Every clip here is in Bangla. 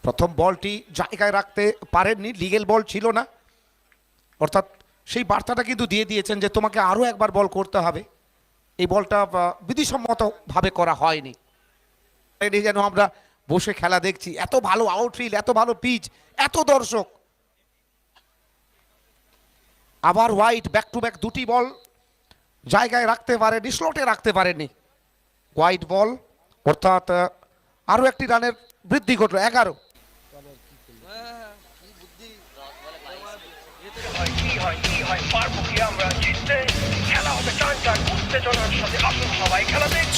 প্রথম বলটি জায়গায় রাখতে পারেননি, লিগেল বল ছিল না, অর্থাৎ সেই বার্তাটা কিন্তু দিয়ে দিয়েছেন যে তোমাকে আরও একবার বল করতে হবে। এই বলটা বিধিসম্মতভাবে করা হয়নি। যেন আমরা বসে খেলা দেখছি, এত ভালো আউটফিল্ড, এত ভালো পিচ, এত দর্শক। আবার হোয়াইট, ব্যাক টু ব্যাক দুটি বল জায়গায় রাখতে পারেনি, স্লটে রাখতে পারেনি। হোয়াইট বল, অর্থাৎ আরও একটি রানের বৃদ্ধি ঘটল, 11।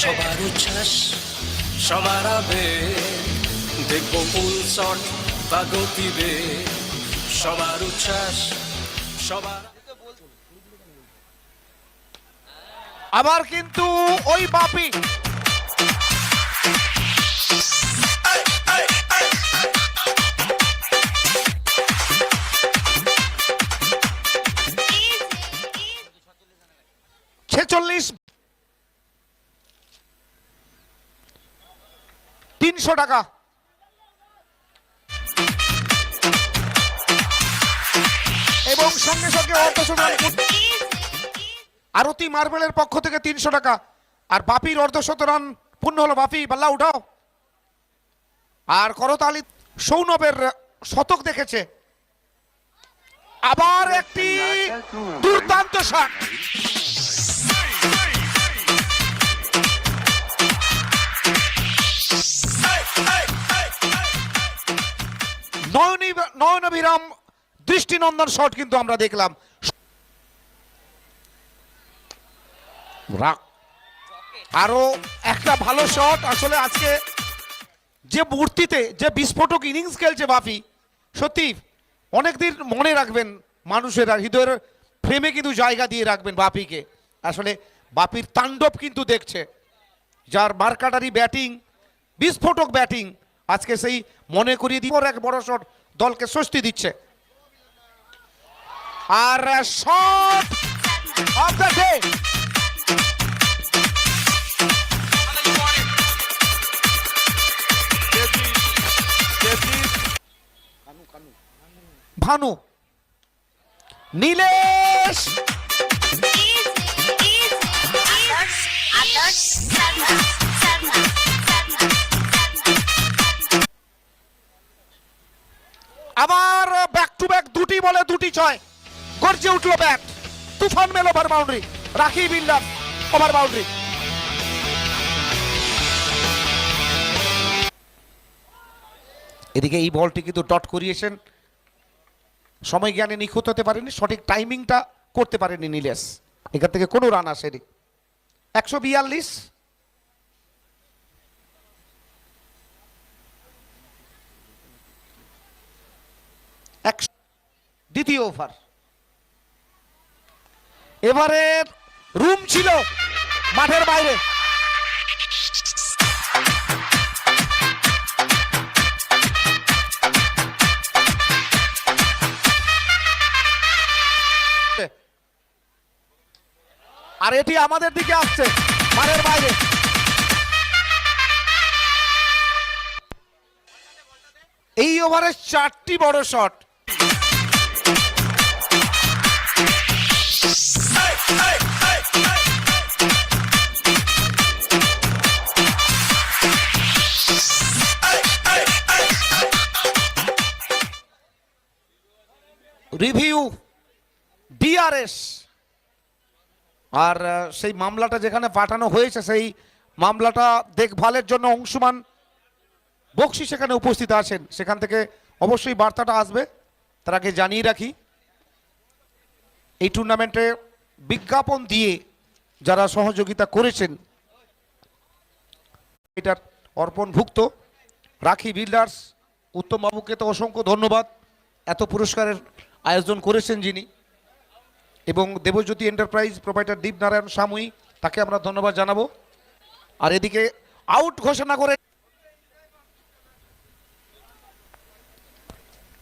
সবার উচ্ছ্বাস, সবার আবেগ, দেখবো ফুল শট বা গতিবে, সবার উচ্ছ্বাস, সবার। আবার কিন্তু ওই বাপি ছেচল্লিশ, 300 টাকা। এবং সঙ্গে সঙ্গে আরতি মার্বেলের পক্ষ থেকে 300 টাকা। আর বাপির অর্ধশত রান পূর্ণ হলো। বাপি বাল্লা উঠাও। আর করতালি সৌনবের শতক দেখেছে। আবার একটি দুর্দান্ত শট। নয়নবিরাম দৃষ্টিনন্দন শট কিন্তু আমরা দেখলাম। আরো একটা ভালো শট। আসলে আজকে যে মূর্তিতে যে বিস্ফোরক ইনিংস খেলছে বাপি, সত্যি অনেকদিন মনে রাখবেন মানুষেরা, হৃদয়ের ফ্রেমে কিন্তু জায়গা দিয়ে রাখবেন বাপিকে। আসলে বাপির তাণ্ডব কিন্তু দেখছে, যার মার্কাটারি ব্যাটিং, বিস্ফোরক ব্যাটিং আজকে সেই মনে করিয়ে দিয়ে এক বড় শট দলকে স্বস্তি দিচ্ছে। আর shot of the day, Bhanu Nilesh. আবার ব্যাক টু ব্যাক দুটি বলে দুটি ছয়, গর্জে উঠলো ব্যাট। তুফান মেল ওভার বাউন্ডারি, রাখি বিল্ডার ওভার বাউন্ডারি। এদিকে এই বলটি কিন্তু ডট করিয়েছেন, সময় জ্ঞানে নিখুঁত হতে পারেনি, সঠিক টাইমিংটা করতে পারেনি নীলেশ। এখান থেকে কোনো রান আসেনি। 142। দ্বিতীয় ওভার। এবারে রুম ছিল মাঠের বাইরে। আর এটি আমাদের দিকে আসছে মাঠের বাইরে। এই ওভারে 4টি বড় শট। Review DRS. আর সেই মামলাটা যেখানে পাঠানো হয়েছে, সেই মামলাটা দেখভালের জন্য অংশুমান বক্সি সেখানে উপস্থিত আছেন। সেখান থেকে অবশ্যই বার্তাটা আসবে, তার আগে জানিয়ে রাখি এই টুর্নামেন্টে বিজ্ঞাপন দিয়ে যারা সহযোগিতা করেছেন, এটার অর্পণভুক্ত রাখি বিল্ডার্স উত্তম বাবুকে তো অসংখ্য ধন্যবাদ, এত পুরস্কারের আয়োজন করেছেন যিনি, এবং দেবজ্যোতি এন্টারপ্রাইজ প্রোপাইটার দীপনারায়ণ সামুই, তাকে আমরা ধন্যবাদ জানাবো। আর এদিকে আউট ঘোষণা করে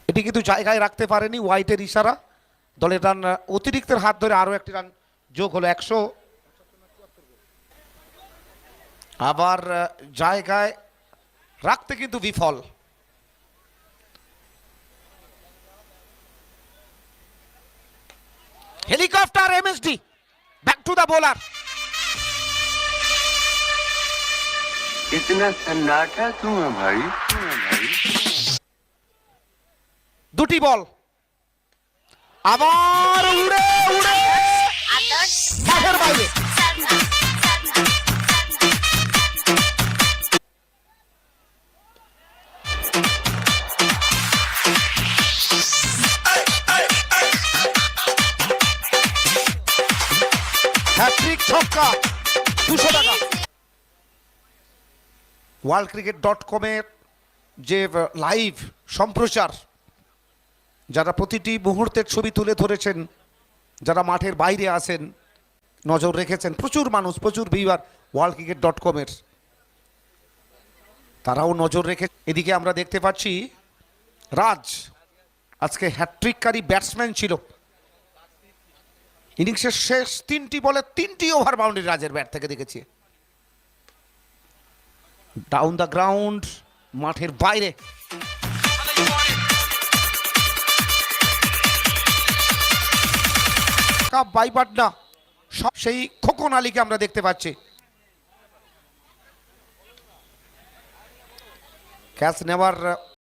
এটি কিন্তু জায়গায় রাখতে পারেনি, হোয়াইটের ইশারা। দলের রান অতিরিক্তের হাত ধরে আরও একটি রান যোগ হলো 100। আবার জায়গায় রাখতে কিন্তু বিফল। Helicopter MSD back to the bowler. इतना सन्नाटा क्यों है भाई? দুটি বল আবার উড়ে উড়ে মাঠের বাইরে। হ্যাট্রিক ছক্কা 200 টাকা। worldcricket.com-এর যে লাইভ সম্প্রচার, যারা প্রতিটি মুহূর্তের ছবি তুলে ধরেছেন, যারা মাঠের বাইরে আছেন, নজর রেখেছেন, প্রচুর মানুষ, প্রচুর ভিউয়ার worldcricket.com-এর, তারাও নজর রেখে। এদিকে আমরা দেখতে পাচ্ছি রাজ আজকে হ্যাট্রিককারী ব্যাটসম্যান ছিল। ইনিংসের শেষ 3টি বলে 3টি ওভার বাউন্ডারি রাজের ব্যাট থেকে দেখেছি। ডাউন দ্য গ্রাউন্ড, মাঠের বাইরে। বাইপাড্ডা সব সেই খোকন আলীকে আমরা দেখতে পাচ্ছি। ক্যাচ নেওয়ার